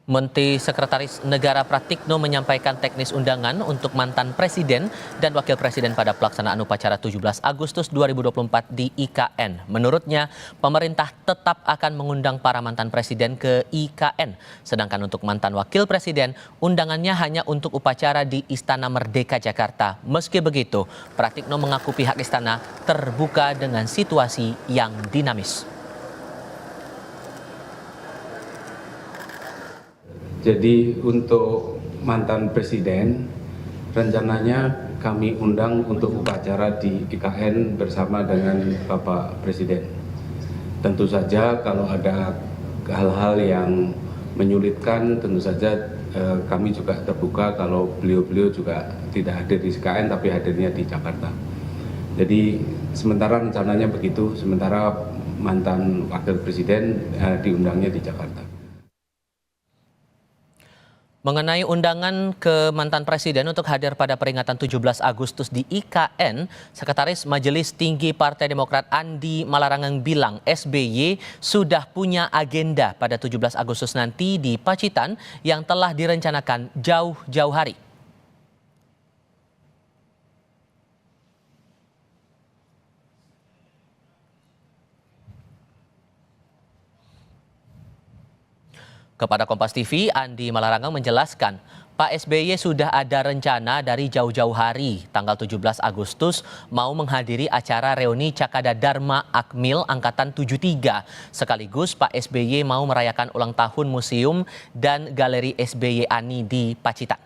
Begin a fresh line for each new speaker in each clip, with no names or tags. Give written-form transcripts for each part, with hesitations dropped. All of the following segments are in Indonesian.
Menteri Sekretaris Negara Pratikno menyampaikan teknis undangan untuk mantan Presiden dan Wakil Presiden pada pelaksanaan upacara 17 Agustus 2024 di IKN. Menurutnya, pemerintah tetap akan mengundang para mantan Presiden ke IKN. Sedangkan untuk mantan Wakil Presiden, undangannya hanya untuk upacara di Istana Merdeka Jakarta. Meski begitu, Pratikno mengaku pihak istana terbuka dengan situasi yang dinamis.
Jadi untuk mantan presiden, rencananya kami undang untuk upacara di IKN bersama dengan Bapak Presiden. Tentu saja kalau ada hal-hal yang menyulitkan, tentu saja kami juga terbuka kalau beliau-beliau juga tidak hadir di IKN tapi hadirnya di Jakarta. Jadi sementara rencananya begitu, sementara mantan Wakil Presiden diundangnya di Jakarta.
Mengenai undangan ke mantan presiden untuk hadir pada peringatan 17 Agustus di IKN, Sekretaris Majelis Tinggi Partai Demokrat Andi Malarangeng bilang SBY sudah punya agenda pada 17 Agustus nanti di Pacitan yang telah direncanakan jauh-jauh hari. Kepada Kompas TV, Andi Malarangeng menjelaskan, Pak SBY sudah ada rencana dari jauh-jauh hari, tanggal 17 Agustus, mau menghadiri acara reuni Cakada Dharma Akmil Angkatan 73. Sekaligus Pak SBY mau merayakan ulang tahun museum dan galeri SBY Ani di Pacitan.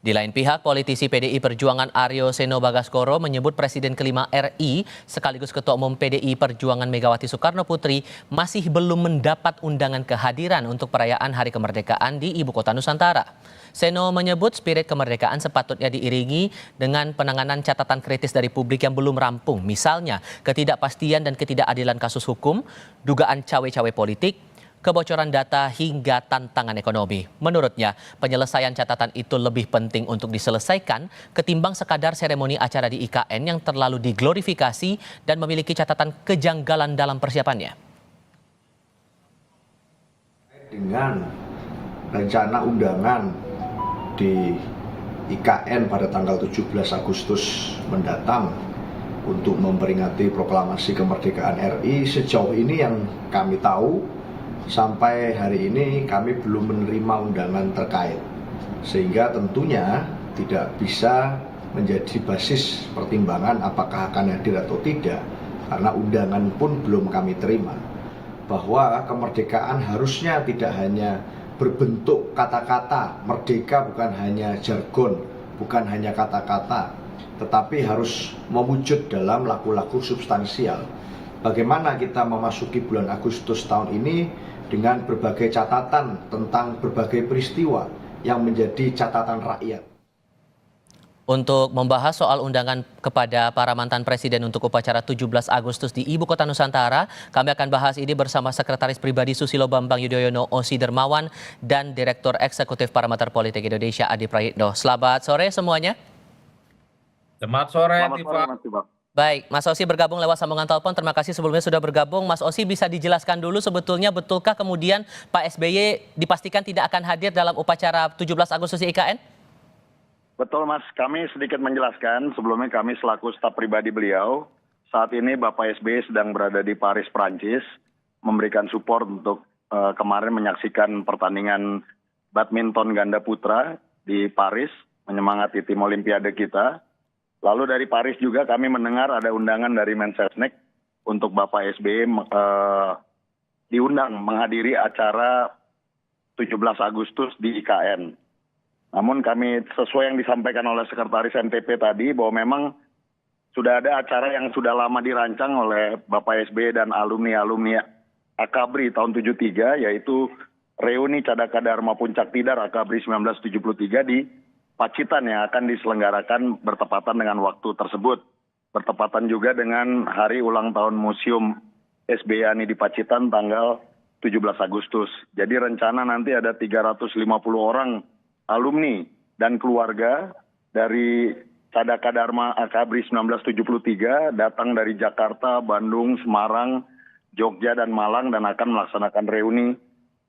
Di lain pihak, politisi PDI Perjuangan Aryo Seno Bagaskoro menyebut Presiden kelima RI sekaligus Ketua Umum PDI Perjuangan Megawati Soekarno Putri masih belum mendapat undangan kehadiran untuk perayaan Hari Kemerdekaan di Ibu Kota Nusantara. Seno menyebut spirit kemerdekaan sepatutnya diiringi dengan penanganan catatan kritis dari publik yang belum rampung. Misalnya, ketidakpastian dan ketidakadilan kasus hukum, dugaan cawe-cawe politik, kebocoran data hingga tantangan ekonomi. Menurutnya, penyelesaian catatan itu lebih penting untuk diselesaikan ketimbang sekadar seremoni acara di IKN yang terlalu diglorifikasi dan memiliki catatan kejanggalan dalam persiapannya.
Dengan rencana undangan di IKN pada tanggal 17 Agustus mendatang untuk memperingati proklamasi kemerdekaan RI, sejauh ini yang kami tahu sampai hari ini kami belum menerima undangan terkait, sehingga tentunya tidak bisa menjadi basis pertimbangan apakah akan hadir atau tidak, karena undangan pun belum kami terima. Bahwa kemerdekaan harusnya tidak hanya berbentuk kata-kata, merdeka bukan hanya jargon, bukan hanya kata-kata, tetapi harus mewujud dalam laku-laku substansial. Bagaimana kita memasuki bulan Agustus tahun ini dengan berbagai catatan tentang berbagai peristiwa yang menjadi catatan rakyat.
Untuk membahas soal undangan kepada para mantan presiden untuk upacara 17 Agustus di Ibu Kota Nusantara, kami akan bahas ini bersama Sekretaris Pribadi Susilo Bambang Yudhoyono Osi Dermawan dan Direktur Eksekutif Parameter Politik Indonesia Adi Prayitno. Selamat sore semuanya.
Selamat sore,
Tifa.
Baik, Mas Osi bergabung lewat sambungan telepon. Terima kasih sebelumnya sudah bergabung. Mas Osi, bisa dijelaskan dulu sebetulnya betulkah kemudian Pak SBY dipastikan tidak akan hadir dalam upacara 17 Agustus di IKN?
Betul Mas, kami sedikit menjelaskan. Sebelumnya kami selaku staf pribadi beliau, saat ini Bapak SBY sedang berada di Paris, Prancis, memberikan support untuk kemarin menyaksikan pertandingan badminton ganda putra di Paris, menyemangati tim Olimpiade kita. Lalu dari Paris juga kami mendengar ada undangan dari Mensesnek untuk Bapak SBY diundang menghadiri acara 17 Agustus di IKN. Namun kami sesuai yang disampaikan oleh Sekretaris NTP tadi bahwa memang sudah ada acara yang sudah lama dirancang oleh Bapak SBY dan alumni-alumni Akabri tahun 73, yaitu reuni Cadaka Dharma Puncak Tidar Akabri 1973 di Pacitan yang akan diselenggarakan bertepatan dengan waktu tersebut. Bertepatan juga dengan hari ulang tahun Museum SBY Ani di Pacitan tanggal 17 Agustus. Jadi rencana nanti ada 350 orang alumni dan keluarga dari Sadaka Dharma Akabri 1973 datang dari Jakarta, Bandung, Semarang, Jogja, dan Malang dan akan melaksanakan reuni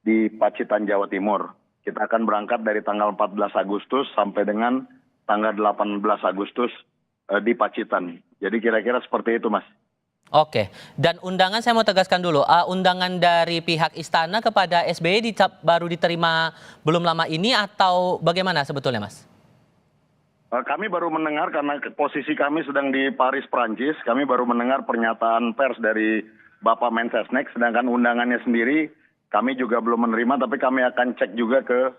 di Pacitan, Jawa Timur. Kita akan berangkat dari tanggal 14 Agustus sampai dengan tanggal 18 Agustus di Pacitan. Jadi kira-kira seperti itu, Mas.
Oke, dan undangan saya mau tegaskan dulu, undangan dari pihak istana kepada SBY baru diterima belum lama ini atau bagaimana sebetulnya, Mas?
Kami baru mendengar karena posisi kami sedang di Paris, Prancis. Kami baru mendengar pernyataan pers dari Bapak Mensesnek, sedangkan undangannya sendiri kami juga belum menerima, tapi kami akan cek juga ke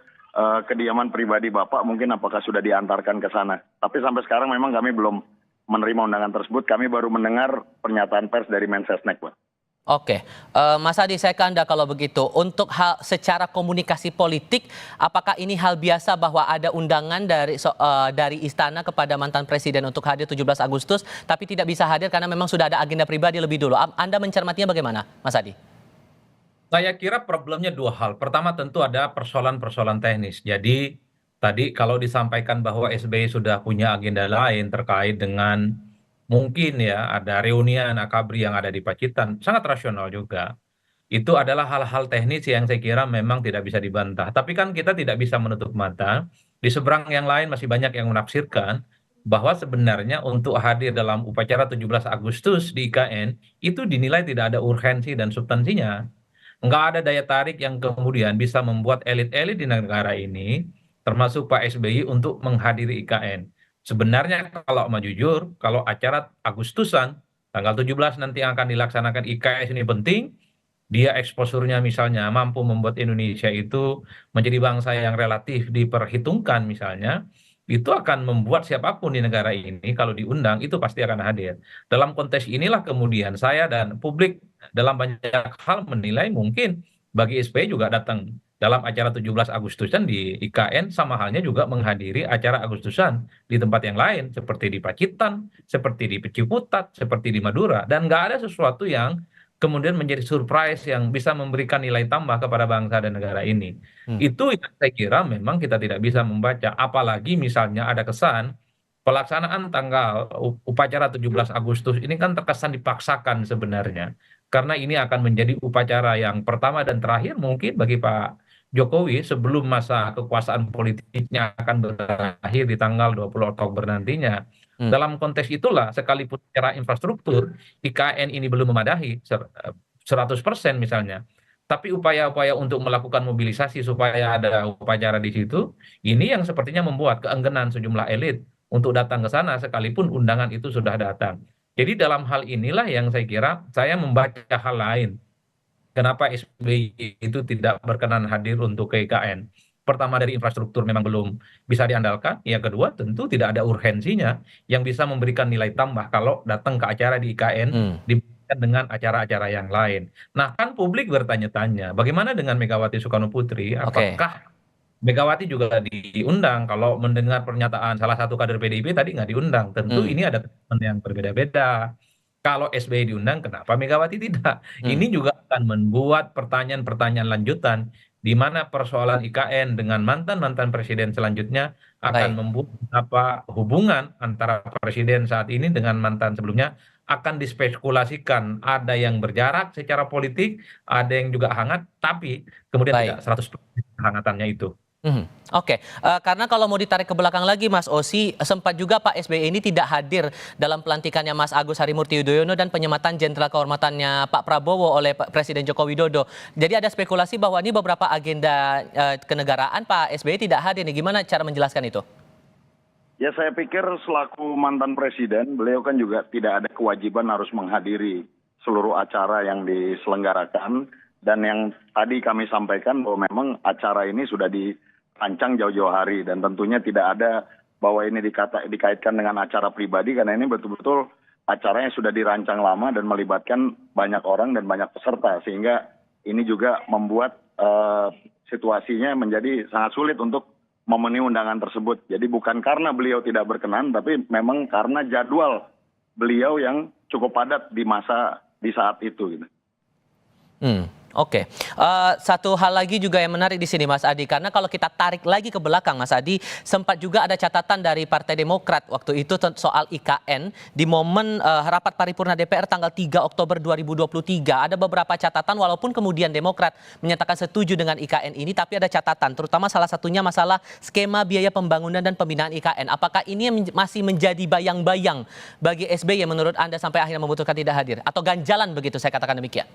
kediaman pribadi Bapak, mungkin apakah sudah diantarkan ke sana. Tapi sampai sekarang memang kami belum menerima undangan tersebut, kami baru mendengar pernyataan pers dari Mensesnek, Pak.
Oke, Mas Adi, saya ke Anda kalau begitu. Untuk hal secara komunikasi politik, apakah ini hal biasa bahwa ada undangan dari istana kepada mantan presiden untuk hadir 17 Agustus, tapi tidak bisa hadir karena memang sudah ada agenda pribadi lebih dulu. Anda mencermatinya bagaimana, Mas Adi?
Saya kira problemnya dua hal. Pertama tentu ada persoalan-persoalan teknis. Jadi tadi kalau disampaikan bahwa SBY sudah punya agenda lain terkait dengan mungkin ya ada reunian Akabri yang ada di Pacitan, sangat rasional juga. Itu adalah hal-hal teknis yang saya kira memang tidak bisa dibantah. Tapi kan kita tidak bisa menutup mata. Di seberang yang lain masih banyak yang menafsirkan bahwa sebenarnya untuk hadir dalam upacara 17 Agustus di IKN itu dinilai tidak ada urgensi dan substansinya. Nggak ada daya tarik yang kemudian bisa membuat elit-elit di negara ini, termasuk Pak SBY, untuk menghadiri IKN. Sebenarnya kalau mau jujur, kalau acara Agustusan, tanggal 17 nanti akan dilaksanakan IKN ini penting, dia eksposurnya misalnya mampu membuat Indonesia itu menjadi bangsa yang relatif diperhitungkan misalnya, itu akan membuat siapapun di negara ini kalau diundang itu pasti akan hadir. Dalam konteks inilah kemudian saya dan publik dalam banyak hal menilai mungkin bagi SBY juga datang dalam acara 17 Agustusan di IKN sama halnya juga menghadiri acara Agustusan di tempat yang lain seperti di Pacitan, seperti di Ciputat, seperti di Madura, dan nggak ada sesuatu yang kemudian menjadi surprise yang bisa memberikan nilai tambah kepada bangsa dan negara ini. Itu yang saya kira memang kita tidak bisa membaca, apalagi misalnya ada kesan pelaksanaan tanggal upacara 17 Agustus ini kan terkesan dipaksakan sebenarnya. Karena ini akan menjadi upacara yang pertama dan terakhir mungkin bagi Pak Jokowi sebelum masa kekuasaan politiknya akan berakhir di tanggal 20 Oktober nantinya. Dalam konteks itulah sekalipun secara infrastruktur IKN ini belum memadai 100% misalnya. Tapi upaya-upaya untuk melakukan mobilisasi supaya ada upacara di situ, ini yang sepertinya membuat keengganan sejumlah elit untuk datang ke sana sekalipun undangan itu sudah datang. Jadi dalam hal inilah yang saya kira saya membaca hal lain. Kenapa SBY itu tidak berkenan hadir untuk ke IKN? Pertama dari infrastruktur memang belum bisa diandalkan. Yang kedua tentu tidak ada urgensinya yang bisa memberikan nilai tambah kalau datang ke acara di IKN dibandingkan dengan acara-acara yang lain. Nah kan publik bertanya-tanya bagaimana dengan Megawati Soekarno Putri? Apakah Megawati juga diundang? Kalau mendengar pernyataan salah satu kader PDIP tadi nggak diundang. Tentu ini ada teman yang berbeda-beda. Kalau SBY diundang, kenapa Megawati tidak? Ini juga akan membuat pertanyaan-pertanyaan lanjutan di mana persoalan IKN dengan mantan-mantan presiden selanjutnya akan membuat apa hubungan antara presiden saat ini dengan mantan sebelumnya akan dispekulasikan. Ada yang berjarak secara politik, ada yang juga hangat, tapi kemudian tidak 100% hangatannya itu.
Oke, karena kalau mau ditarik ke belakang lagi Mas Osi, sempat juga Pak SBY ini tidak hadir dalam pelantikannya Mas Agus Harimurti Yudhoyono dan penyematan jenderal kehormatannya Pak Prabowo oleh Presiden Joko Widodo. Jadi ada spekulasi bahwa ini beberapa agenda kenegaraan Pak SBY tidak hadir nih. Gimana cara menjelaskan itu?
Ya saya pikir selaku mantan presiden, beliau kan juga tidak ada kewajiban harus menghadiri seluruh acara yang diselenggarakan. Dan yang tadi kami sampaikan bahwa memang acara ini sudah dirancang jauh-jauh hari dan tentunya tidak ada bahwa ini dikaitkan dengan acara pribadi karena ini betul-betul acara yang sudah dirancang lama dan melibatkan banyak orang dan banyak peserta sehingga ini juga membuat situasinya menjadi sangat sulit untuk memenuhi undangan tersebut. Jadi bukan karena beliau tidak berkenan tapi memang karena jadwal beliau yang cukup padat di saat itu gitu.
Oke, satu hal lagi juga yang menarik di sini Mas Adi, karena kalau kita tarik lagi ke belakang Mas Adi, sempat juga ada catatan dari Partai Demokrat waktu itu soal IKN di momen rapat paripurna DPR tanggal 3 Oktober 2023. Ada beberapa catatan walaupun kemudian Demokrat menyatakan setuju dengan IKN ini, tapi ada catatan, terutama salah satunya masalah skema biaya pembangunan dan pembinaan IKN. Apakah ini masih menjadi bayang-bayang bagi SBY menurut Anda sampai akhirnya memutuskan tidak hadir? Atau ganjalan begitu saya katakan demikian?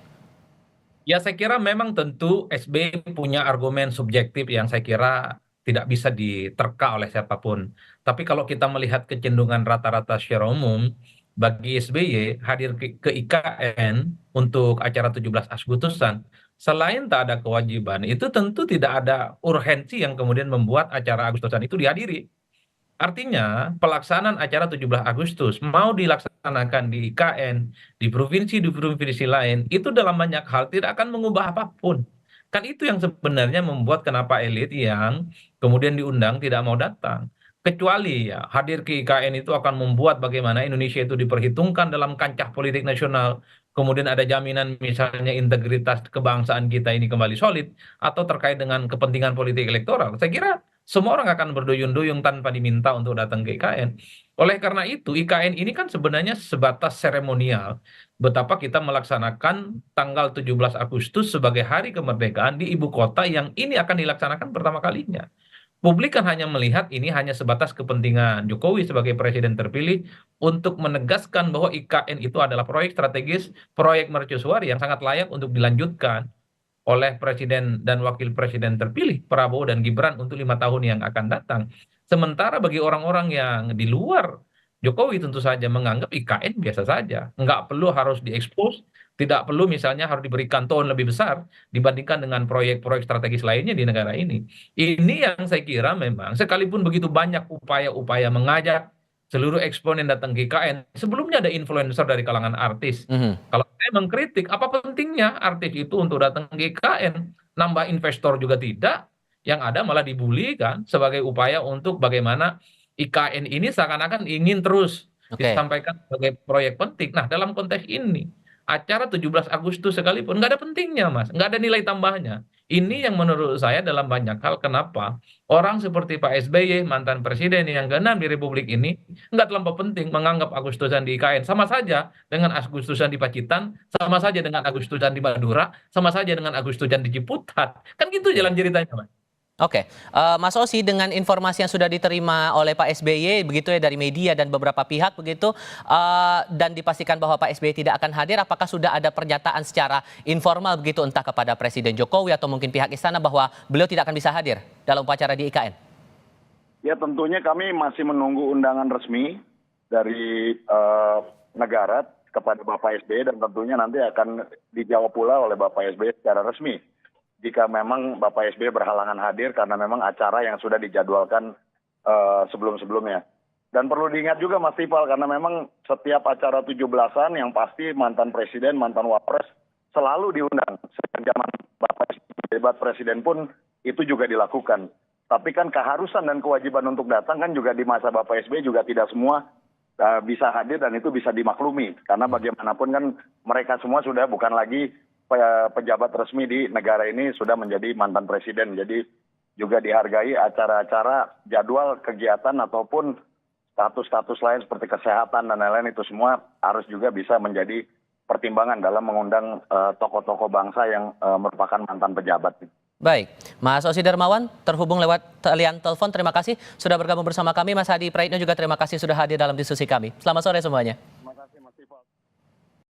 Ya, saya kira memang tentu SBY punya argumen subjektif yang saya kira tidak bisa diterka oleh siapapun. Tapi kalau kita melihat kecenderungan rata-rata secara umum, bagi SBY hadir ke IKN untuk acara 17 Agustusan, selain tak ada kewajiban, itu tentu tidak ada urgensi yang kemudian membuat acara Agustusan itu dihadiri. Artinya, pelaksanaan acara 17 Agustus mau dilaksanakan di IKN, di provinsi lain, itu dalam banyak hal tidak akan mengubah apapun. Kan itu yang sebenarnya membuat kenapa elit yang kemudian diundang tidak mau datang. Kecuali ya, hadir ke IKN itu akan membuat bagaimana Indonesia itu diperhitungkan dalam kancah politik nasional. Kemudian ada jaminan misalnya integritas kebangsaan kita ini kembali solid, atau terkait dengan kepentingan politik elektoral. Saya kira semua orang akan berduyun-duyung tanpa diminta untuk datang ke IKN. Oleh karena itu, IKN ini kan sebenarnya sebatas seremonial. Betapa kita melaksanakan tanggal 17 Agustus sebagai hari kemerdekaan di ibu kota yang ini akan dilaksanakan pertama kalinya. Publik kan hanya melihat ini hanya sebatas kepentingan Jokowi sebagai presiden terpilih untuk menegaskan bahwa IKN itu adalah proyek strategis, proyek mercusuar yang sangat layak untuk dilanjutkan oleh presiden dan wakil presiden terpilih Prabowo dan Gibran untuk 5 tahun yang akan datang. Sementara bagi orang-orang yang di luar Jokowi tentu saja menganggap IKN biasa saja, nggak perlu harus diekspos, tidak perlu misalnya harus diberikan tone lebih besar dibandingkan dengan proyek-proyek strategis lainnya di negara ini. Ini yang saya kira memang sekalipun begitu banyak upaya-upaya mengajak seluruh eksponen datang ke IKN, sebelumnya ada influencer dari kalangan artis. Kalau saya mengkritik, apa pentingnya artis itu untuk datang ke IKN? Nambah investor juga tidak, yang ada malah dibully kan sebagai upaya untuk bagaimana IKN ini seakan-akan ingin terus
Oke.
disampaikan sebagai proyek penting. Nah, dalam konteks ini, acara 17 Agustus sekalipun nggak ada pentingnya, Mas, nggak ada nilai tambahnya. Ini yang menurut saya dalam banyak hal kenapa orang seperti Pak SBY, mantan presiden yang keenam di Republik ini, nggak terlampau penting menganggap Agustusan di IKN. Sama saja dengan Agustusan di Pacitan, sama saja dengan Agustusan di Madura, sama saja dengan Agustusan di Ciputat. Kan gitu jalan ceritanya, Mas.
Oke, Mas Osi, dengan informasi yang sudah diterima oleh Pak SBY begitu ya dari media dan beberapa pihak begitu, dan dipastikan bahwa Pak SBY tidak akan hadir, apakah sudah ada pernyataan secara informal begitu entah kepada Presiden Jokowi atau mungkin pihak istana bahwa beliau tidak akan bisa hadir dalam upacara di IKN?
Ya, tentunya kami masih menunggu undangan resmi dari negara kepada Bapak SBY, dan tentunya nanti akan dijawab pula oleh Bapak SBY secara resmi jika memang Bapak SBY berhalangan hadir karena memang acara yang sudah dijadwalkan sebelum-sebelumnya. Dan perlu diingat juga Mas Tifal, karena memang setiap acara 17-an yang pasti mantan presiden, mantan wapres selalu diundang. Sejak zaman Bapak SBY debat presiden pun itu juga dilakukan. Tapi kan keharusan dan kewajiban untuk datang kan juga di masa Bapak SBY juga tidak semua bisa hadir, dan itu bisa dimaklumi. Karena bagaimanapun kan mereka semua sudah bukan lagi pejabat resmi di negara ini, sudah menjadi mantan presiden. Jadi juga dihargai acara-acara, jadwal kegiatan ataupun status-status lain seperti kesehatan dan lain-lain, itu semua harus juga bisa menjadi pertimbangan dalam mengundang tokoh-tokoh bangsa yang merupakan mantan pejabat.
Baik, Mas Osi Darmawan terhubung lewat talian telepon. Terima kasih sudah bergabung bersama kami. Mas Hadi Praitno juga terima kasih sudah hadir dalam diskusi kami. Selamat sore semuanya.